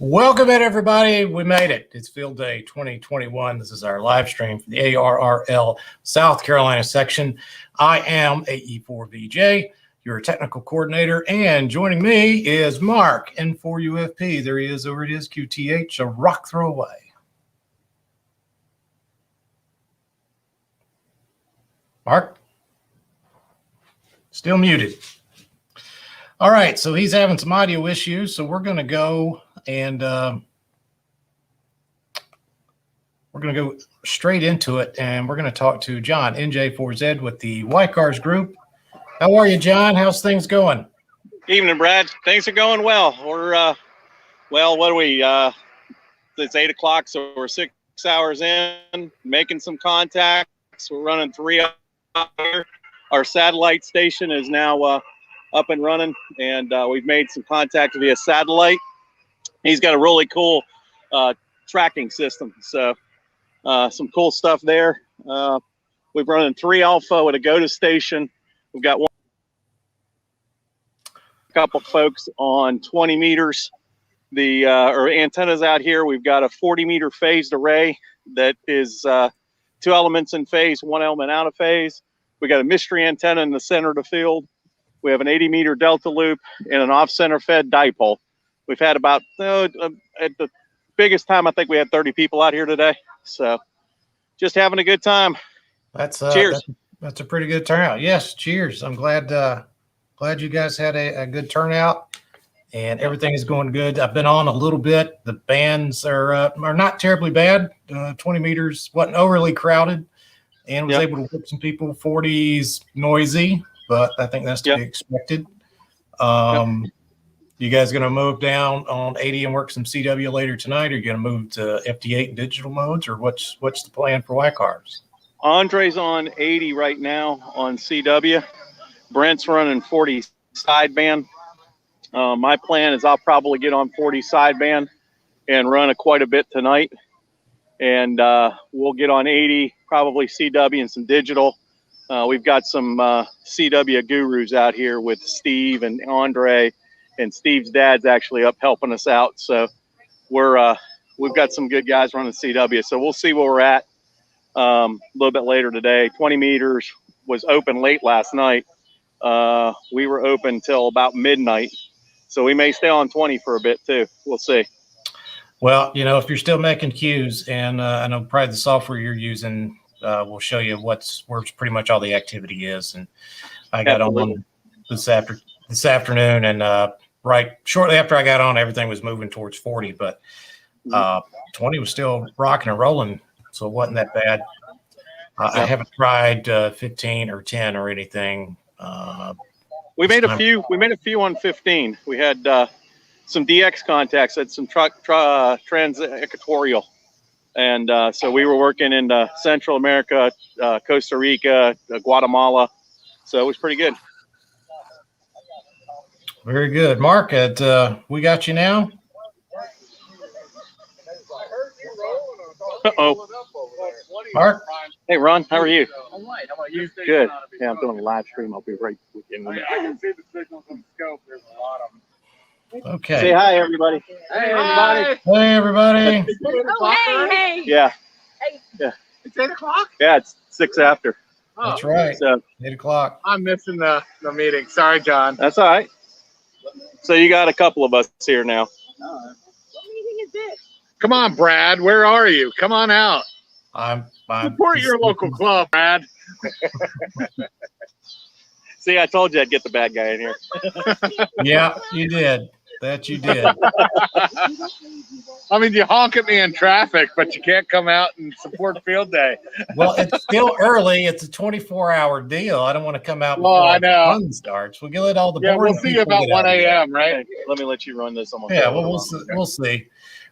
Welcome in, everybody. We made it. It's Field Day 2021. This is our live stream for the ARRL South Carolina section. I am AE4VJ, your technical coordinator, and joining me is Mark, N4UFP. There he is over at his QTH, a rock throw away. Mark? Still muted. All right, so he's having some audio issues, so we're going to go and we're going to go straight into it, and we're going to talk to John, NJ4Z with the Y Cars group. How are you, John? How's things going? Evening, Brad. Things are going well. We're, well, what are we? It's 8 o'clock, so we're 6 hours in, making some contacts. We're running 3 out here. Our satellite station is now up and running, and we've made some contact via satellite. He's got a really cool tracking system, so some cool stuff there. We've running 3 alpha with a go to station. We've got a couple folks on 20 meters. The or antennas out here. We've got a 40-meter phased array that is 2 elements in phase, 1 element out of phase. We got a mystery antenna in the center of the field. We have an 80-meter delta loop and an off-center fed dipole. We've had about, at the biggest time, I think we had 30 people out here today. So just having a good time. Cheers. That's a pretty good turnout. Yes, cheers. I'm glad you guys had a good turnout and everything is going good. I've been on a little bit. The bands are not terribly bad. 20 meters wasn't overly crowded and was able to whip some people. 40's noisy, but I think that's to be expected. You guys going to move down on 80 and work some CW later tonight? Or are you going to move to FD8 digital modes, or what's the plan for Y Cars? Andre's on 80 right now on CW. Brent's running 40 sideband. My plan is I'll probably get on 40 sideband and run quite a bit tonight. And we'll get on 80, probably CW and some digital. We've got some CW gurus out here with Steve and Andre, and Steve's dad's actually up helping us out. So we've got some good guys running CW. So we'll see where we're at a little bit later today. 20 meters was open late last night. We were open till about midnight. So we may stay on 20 for a bit too. We'll see. Well, you know, if you're still making cues, and I know probably the software you're using will show you where pretty much all the activity is. And I got on this afternoon, and right shortly after I got on, everything was moving towards 40, but 20 was still rocking and rolling, so it wasn't that bad. I haven't tried 15 or 10 or anything. We made a few. We made a few on 15. We had some DX contacts, had some trans-equatorial. And so we were working in Central America, Costa Rica, Guatemala. So it was pretty good. Very good. Mark, we got you now. Uh-oh. Mark? Hey, Ron, how are you? All right. How about you? Good. Yeah, I'm doing a live stream. I'll be right in a minute. I can see the signals on the scope. There's a lot of them. Okay. Say hi, everybody. Hey, everybody. Hey, everybody. Oh, hey. Yeah. Hey. Yeah. It's 8 o'clock? Yeah, it's 6 after. Oh, That's right. So 8 o'clock. I'm missing the meeting. Sorry, John. that's all right. So you got a couple of us here now. What meeting is this? Come on, Brad. Where are you? Come on out. I'm Support your local club, Brad. See, I told you I'd get the bad guy in here. Yeah, you did. That you did. I mean, you honk at me in traffic, but you can't come out and support field day. Well, it's still early. It's a 24-hour deal. I don't want to come out before I know. the fun starts. We'll get all the Yeah, boring we'll see you people about get out 1 of here. a.m., right? Let me let you run this on my Yeah, phone. well, we'll see.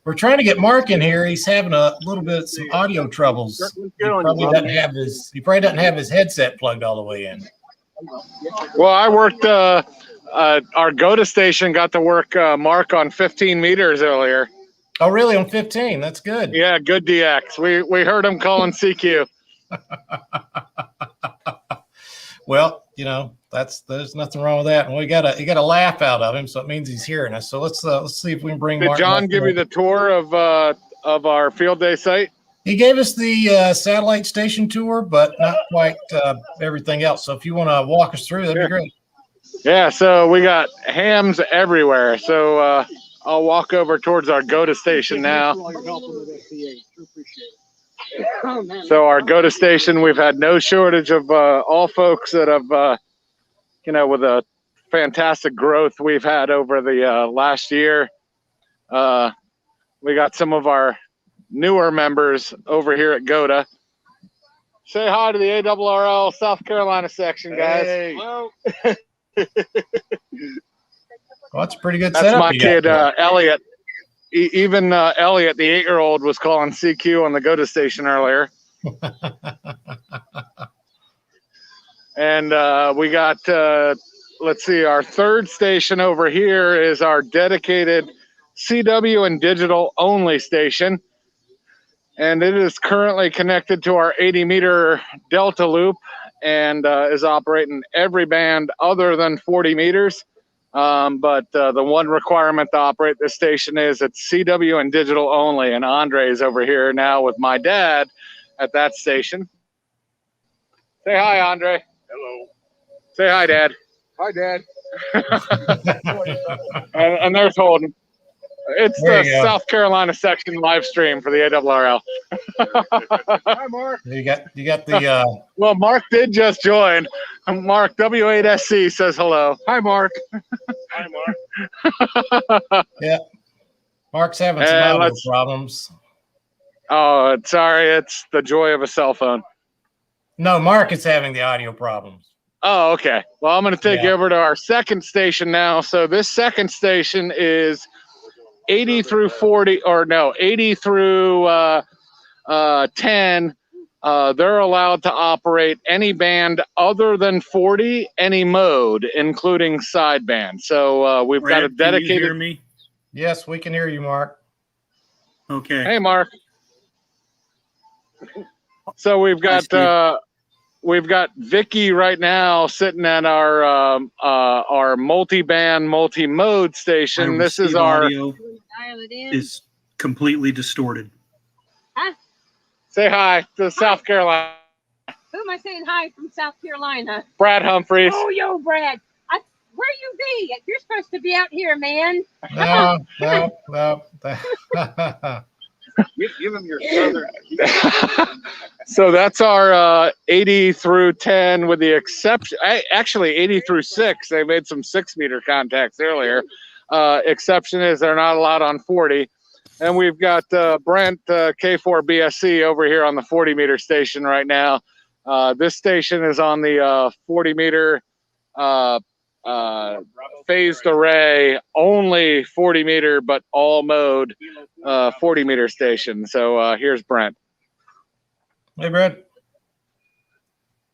We're trying to get Mark in here. He's having a little bit of some audio troubles. He probably doesn't have his headset plugged all the way in. Well, I worked our go-to station got to work Mark on 15 meters earlier. Oh, really? On 15? That's good. Yeah, good DX. We heard him calling CQ. Well, you know, there's nothing wrong with that. And you got a laugh out of him, so it means he's hearing us. So let's see if we can bring. Did Martin John give you the tour of our field day site? He gave us the satellite station tour, but not quite everything else. So if you want to walk us through, that'd be great. Yeah, so we got hams everywhere. So I'll walk over towards our GOTA station now. So our GOTA station, we've had no shortage of all folks that have, you know, with a fantastic growth we've had over the last year. We got some of our newer members over here at GOTA. Say hi to the ARRL South Carolina section, guys. Hey. Hello. Well, that's a pretty good That's setup. my kid, Elliot. Even Elliot, the 8-year-old, was calling CQ on the GOTA station earlier. And we got, let's see, our third station over here is our dedicated CW and digital only station. And it is currently connected to our 80-meter Delta loop and is operating every band other than 40 meters. But the one requirement to operate this station is it's CW and digital only. And Andre is over here now with my dad at that station. Say hi, Andre. Hello. Say hi, Dad. Hi, Dad. And there's Holden. It's There the you go. South Carolina section live stream for the ARRL. Hi, Mark. You got the Well, Mark did just join. Mark, W8SC says hello. Hi, Mark. Hi, Mark. yeah. Mark's having some And audio problems. Oh, sorry. It's the joy of a cell phone. No, Mark is having the audio problems. Oh, okay. Well, I'm going to take you Yeah. over to our second station now. So this second station is 80 through 40, or no, 80 through 10. They're allowed to operate any band other than 40, any mode, including sideband. So we've got a Brad, can you hear dedicated. me? Yes, we can hear you, Mark. Okay. Hey, Mark. So we've Hi, got Steve. Vicky right now sitting at our multi-band, multi-mode station. My This is receive our. audio Dial it in. is completely distorted. Say hi to South Carolina. Who am I saying hi from South Carolina? Brad Humphreys. Oh, yo, Brad. Where you be? You're supposed to be out here, man. No. Give him your southern. So that's our 80 through 10 with the exception, actually 80 through 6. They made some 6-meter contacts earlier. Exception is they're not allowed on 40. And we've got Brent K4BSC over here on the 40-meter station right now. This station is on the 40-meter phased array, only 40-meter, but all mode 40-meter station. So here's Brent. Hey, Brad.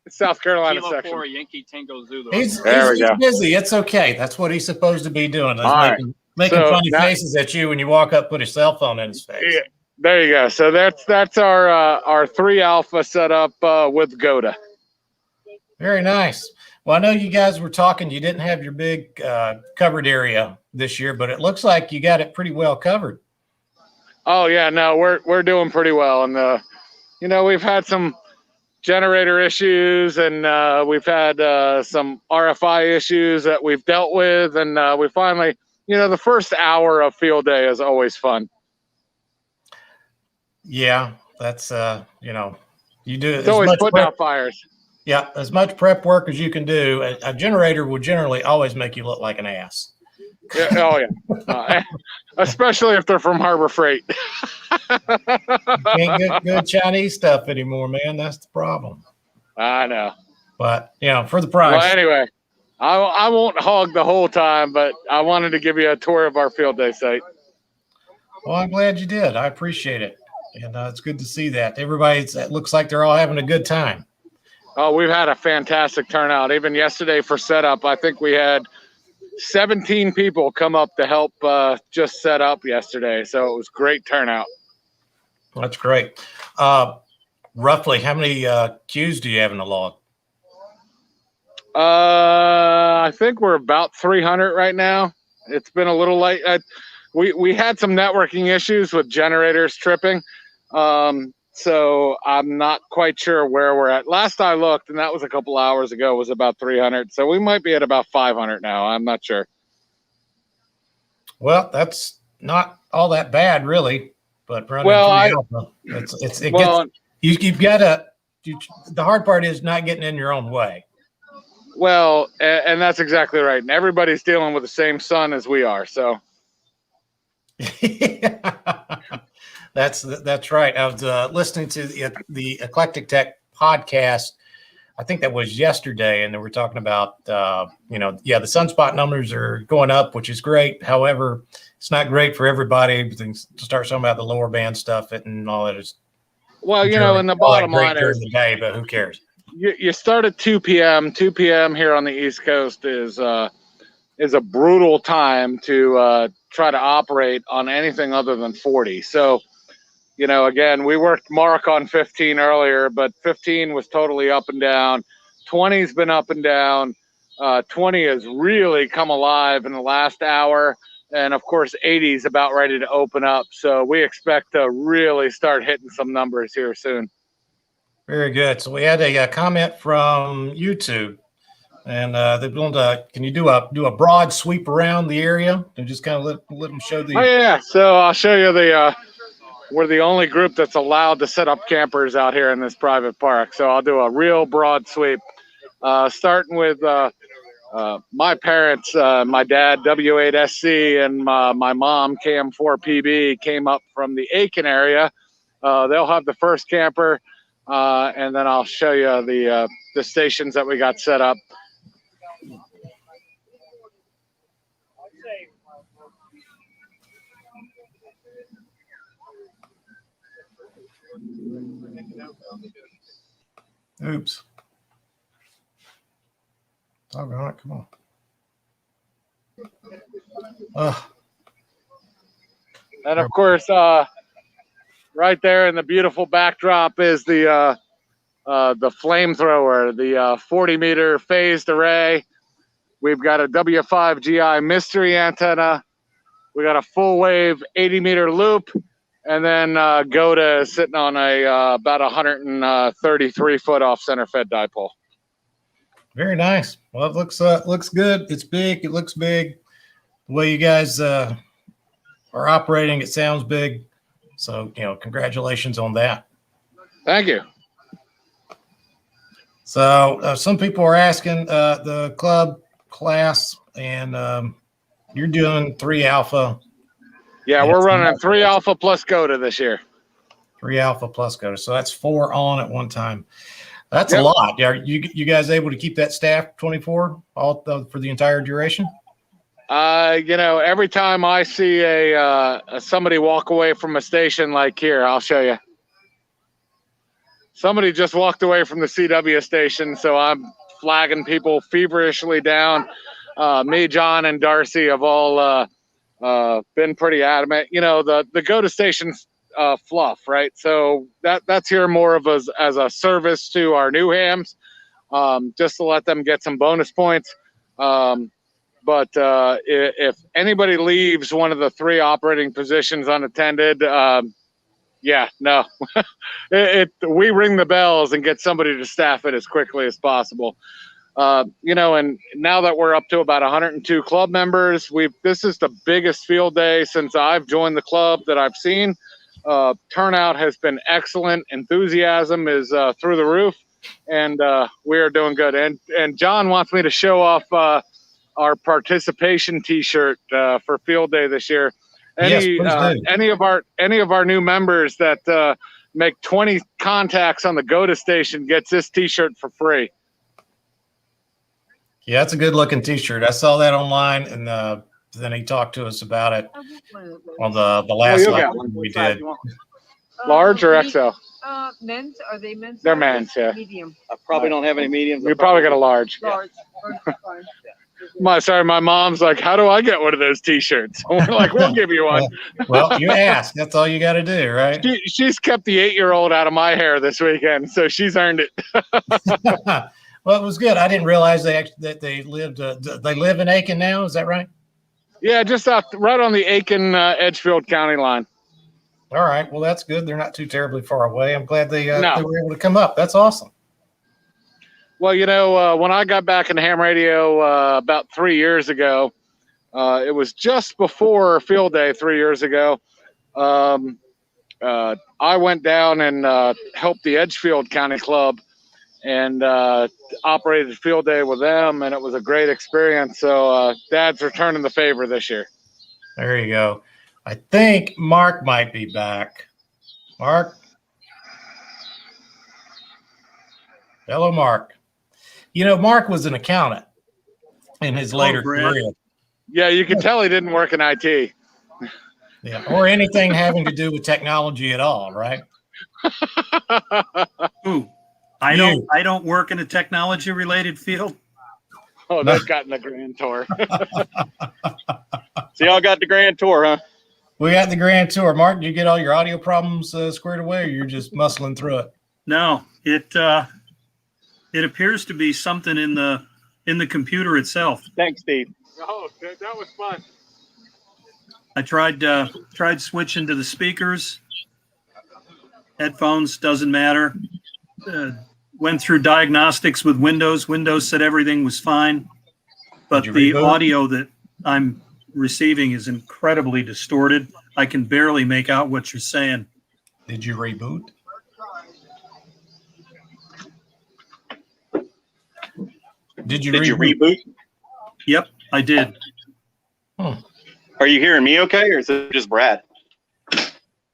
South Carolina Kilo section. 4, Yankee Tango Zulu. He's There we go. busy. It's okay. That's what he's supposed to be doing. Is All right. making So funny that- faces at you when you walk up, put his cell phone in his face. Yeah, there you go. So that's our 3 alpha setup with GOTA. Very nice. Well, I know you guys were talking. You didn't have your big covered area this year, but it looks like you got it pretty well covered. Oh yeah, no, we're doing pretty well, and you know, we've had some generator issues, and we've had some RFI issues that we've dealt with, and we finally, you know, the first hour of field day is always fun. Yeah, that's you know, you do It's always putting prep, out fires. yeah, as much prep work as you can do. A generator will generally always make you look like an ass. Yeah, oh yeah, especially if they're from Harbor Freight. Can't get good Chinese stuff anymore, man. That's the problem. I know. But you know, for the price. Well, anyway, I won't hog the whole time, but I wanted to give you a tour of our field day site. Well, I'm glad you did. I appreciate it, and it's good to see that everybody's. It looks like they're all having a good time. Oh, we've had a fantastic turnout. Even yesterday for setup, I think we had 17 people come up to help just set up yesterday. So it was great turnout. That's great. Roughly, how many queues do you have in the log? I think we're about 300 right now. It's been a little late. We had some networking issues with generators tripping. So I'm not quite sure where we're at. Last I looked, and that was a couple hours ago, was about 300. So we might be at about 500 now. I'm not sure. Well, that's not all that bad, really. But running alpha, you've got to. The hard part is not getting in your own way. Well, and that's exactly right. And everybody's dealing with the same sun as we are. So that's right. I was listening to the Eclectic Tech podcast. I think that was yesterday, and they were talking about the sunspot numbers are going up, which is great. However, it's not great for everybody. To start talking about the lower band stuff and all that is. Well, and the bottom line is the day, but who cares? You start at 2 p.m. 2 p.m. here on the East Coast is a brutal time to try to operate on anything other than 40. So, again, we worked Mark on 15 earlier, but 15 was totally up and down. 20's been up and down. 20 has really come alive in the last hour. And, of course, 80 is about ready to open up. So we expect to really start hitting some numbers here soon. Very good. So we had a comment from YouTube, and they're going to. Can you do a broad sweep around the area and just kind of let them show the? Oh yeah. So I'll show you we're the only group that's allowed to set up campers out here in this private park. So I'll do a real broad sweep, starting with my parents. My dad W8SC and my mom KM4PB came up from the Aiken area. They'll have the first camper. And then I'll show you the stations that we got set up. Oops. Doggone it, come on. And of course, right there in the beautiful backdrop is the flamethrower, the 40-meter phased array. We've got a W5 GI mystery antenna. We got a full wave 80-meter loop, and then GOTA sitting on a about 133-foot off center fed dipole. Very nice. Well, it looks good. It's big. It looks big. The way you guys are operating, it sounds big. So, congratulations on that. Thank you. So some people are asking the club class, and you're doing 3 alpha. Yeah, we're running 3 alpha plus GOTA this year. 3 alpha plus GOTA. So that's 4 on at one time. That's a lot. Are you guys able to keep that staff 24 for the entire duration? Every time I see somebody walk away from a station like here, I'll show you. Somebody just walked away from the CW station, so I'm flagging people feverishly down. Me, John, and Darcy have all been pretty adamant. The GOTA station's fluff, right? So that's here more of as a service to our new hams, just to let them get some bonus points. But if anybody leaves one of the 3 operating positions unattended, no, we ring the bells and get somebody to staff it as quickly as possible. And now that we're up to about 102 club members, this is the biggest field day since I've joined the club that I've seen. Turnout has been excellent. Enthusiasm is through the roof, and we are doing good. And John wants me to show off our participation T-shirt for field day this year. Any of our new members that make 20 contacts on the GOTA station gets this T-shirt for free. Yeah, it's a good looking T-shirt. I saw that online, and then he talked to us about it on the last live we did. Large or XL? Men's? Are they men's? They're men's, yeah. Medium. I probably don't have any mediums. We probably got a large. Large. My mom's like, how do I get one of those T-shirts? We're like, we'll give you one. Well, you ask. That's all you got to do, right? She's kept the 8-year-old out of my hair this weekend, so she's earned it. Well, it was good. I didn't realize that they lived. They live in Aiken now. Is that right? Yeah, just out right on the Aiken Edgefield County line. All right. Well, that's good. They're not too terribly far away. I'm glad they No. they were able to come up. That's awesome. Well, you know, when I got back into ham radio about 3 years ago, it was just before field day 3 years ago. I went down and helped the Edgefield County Club and operated field day with them, and it was a great experience. So Dad's returning the favor this year. There you go. I think Mark might be back. Mark? Hello, Mark. You know, Mark was an accountant in his later Brad. career. Yeah, you can tell he didn't work in IT. Yeah, or anything having to do with technology at all, right? Ooh, I don't work in a technology related field. Oh, they've gotten the grand tour. So y'all got the grand tour, huh? We got the grand tour. Mark, did you get all your audio problems squared away, or you're just muscling through it? No, it appears to be something in the computer itself. Thanks, Steve. Oh, that was fun. I tried switching to the speakers, headphones, doesn't matter. Went through diagnostics with Windows. Windows said everything was fine, but the audio that I'm receiving is incredibly distorted. I can barely make out what you're saying. Did you reboot? Did you reboot? Yep, I did. Are you hearing me okay, or is it just Brad?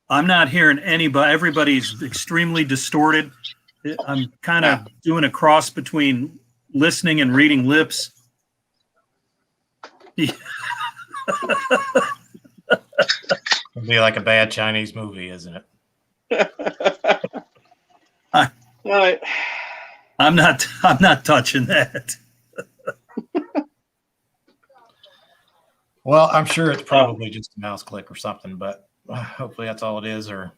I'm not hearing anybody. Everybody's extremely distorted. I'm kind of doing a cross between listening and reading lips. It'll be like a bad Chinese movie, isn't it? All right. I'm not touching that. Well, I'm sure it's probably just a mouse click or something, but hopefully that's all it is. Or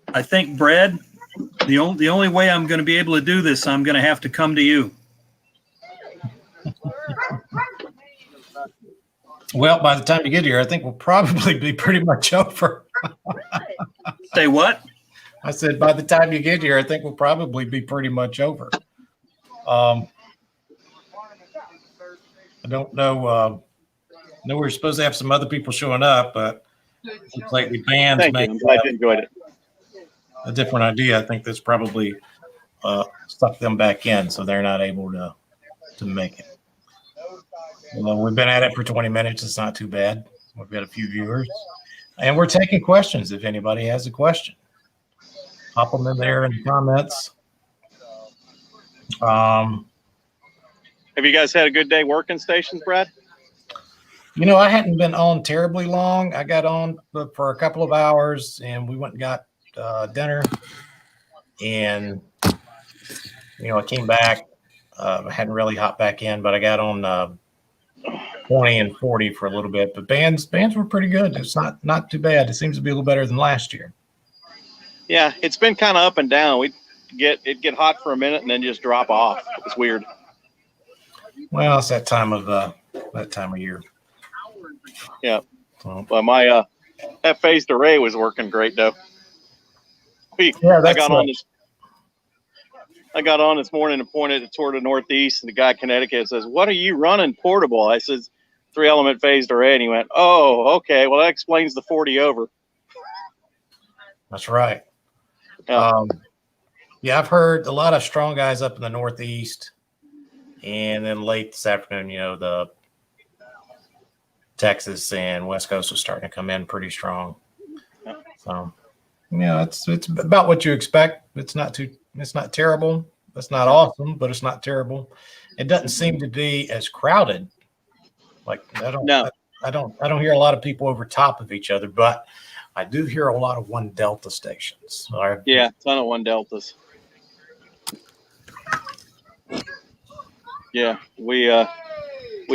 I think, Brad, the only way I'm going to be able to do this, I'm going to have to come to you. well, by the time you get here, I think we'll probably be pretty much over. Say what? I said, by the time you get here, I think we'll probably be pretty much over. I don't know. I know we're supposed to have some other people showing up, but looks like the bands Thank you. I'm glad you enjoyed it. a different idea. I think that's probably stuck them back in, so they're not able to make it. Well, we've been at it for 20 minutes. It's not too bad. We've got a few viewers, and we're taking questions. If anybody has a question, pop them in there in the comments. Have you guys had a good day working stations, Brad? You know, I hadn't been on terribly long. I got on for a couple of hours, and we went and got dinner. And, you know, I came back. I hadn't really hopped back in, but I got on 20 and 40 for a little bit. But bands were pretty good. It's not too bad. It seems to be a little better than last year. Yeah, it's been kind of up and down. It'd get hot for a minute and then just drop off. It's weird. Well, it's that time of year. Yeah. So, But my that phased array was working great though. I got on this morning and pointed it toward the northeast, and the guy in Connecticut says, "What are you running portable?" I says, 3-element phased array, and he went, "Oh, okay. Well, that explains the 40 over." that's right. Yeah. Yeah, I've heard a lot of strong guys up in the northeast, and then late this afternoon, you know, the Texas and West Coast was starting to come in pretty strong. So, yeah, it's about what you expect. It's not terrible. It's not awesome, but it's not terrible. It doesn't seem to be as crowded. Like I don't hear a lot of people over top of each other, but I do hear a lot of 1 Delta stations. Yeah, ton of 1 Deltas. Yeah, we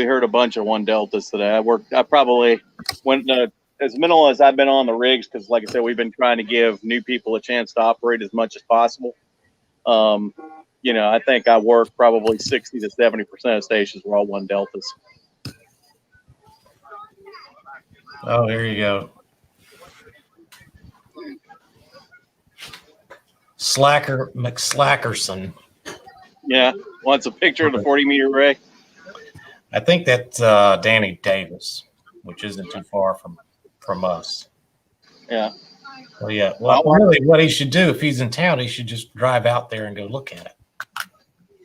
heard a bunch of 1 Deltas today. I probably went as minimal as I've been on the rigs, because like I said, we've been trying to give new people a chance to operate as much as possible. I think I work probably 60 to 70% of stations were all 1 deltas. Oh, here you go. Slacker McSlackerson. Yeah, wants a picture of the 40-meter array. I think that's Danny Davis, which isn't too far from us. Yeah. Well, yeah. Well, really, what he should do if he's in town, he should just drive out there and go look at it.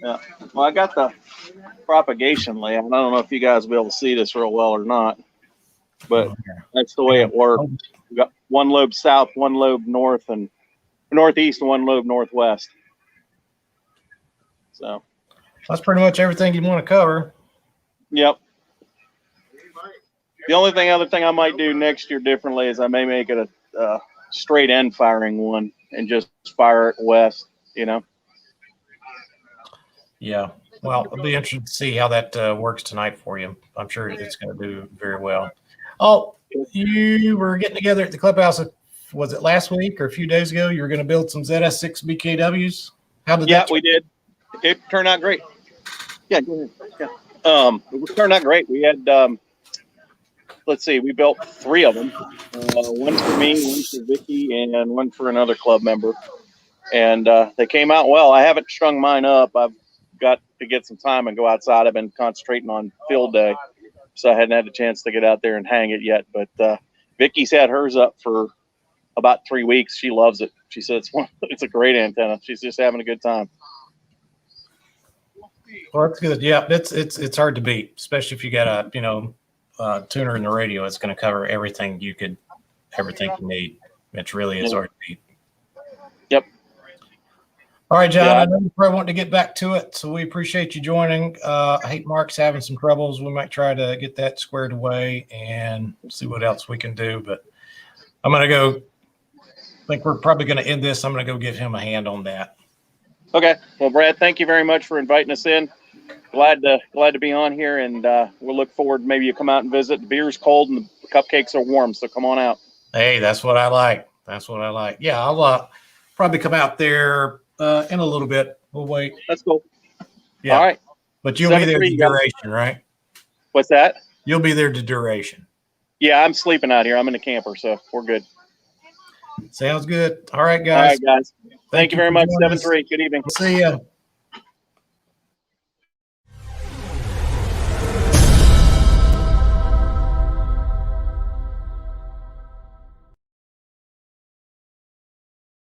Yeah. Well, I got the propagation layout. I don't know if you guys will be able to see this real well or not, but that's the way it works. We got 1 lobe south, 1 lobe north and northeast, and 1 lobe northwest. So that's pretty much everything you want to cover. Yep. The only other thing I might do next year differently is I may make it a straight end firing one and just fire it west. Yeah. Well, it'll be interesting to see how that works tonight for you. I'm sure it's going to do very well. Oh, you were getting together at the clubhouse. Was it last week or a few days ago? You were going to build some ZS6 BKWs. How did that? Yeah, we did. It turned out great. Yeah, go ahead. Yeah. It turned out great. We had, let's see, we built 3 of them. 1 for me, 1 for Vicky, and 1 for another club member. And they came out well. I haven't strung mine up. I've got to get some time and go outside. I've been concentrating on field day, so I hadn't had a chance to get out there and hang it yet. But Vicky's had hers up for about 3 weeks. She loves it. She said it's a great antenna. She's just having a good time. Well, that's good. Yeah, it's hard to beat, especially if you got a tuner in the radio. It's going to cover everything you need. It really is hard to beat. Yep. All right, John. I know you probably want to get back to it, so we appreciate you joining. I hate Mark's having some troubles. We might try to get that squared away and see what else we can do. But I'm going to go. I think we're probably going to end this. I'm going to go give him a hand on that. Okay. Well, Brad, thank you very much for inviting us in. Glad to be on here, and we'll look forward. Maybe you come out and visit. The beer's cold and the cupcakes are warm, so come on out. Hey, that's what I like. Yeah, I'll probably come out there in a little bit. We'll wait. That's cool. Yeah. All right. But you'll be there to duration, right? What's that? You'll be there to duration. Yeah, I'm sleeping out here. I'm in the camper, so we're good. Sounds good. All right, guys. All right, guys. Thank you very much. 7-3. Good evening. See ya.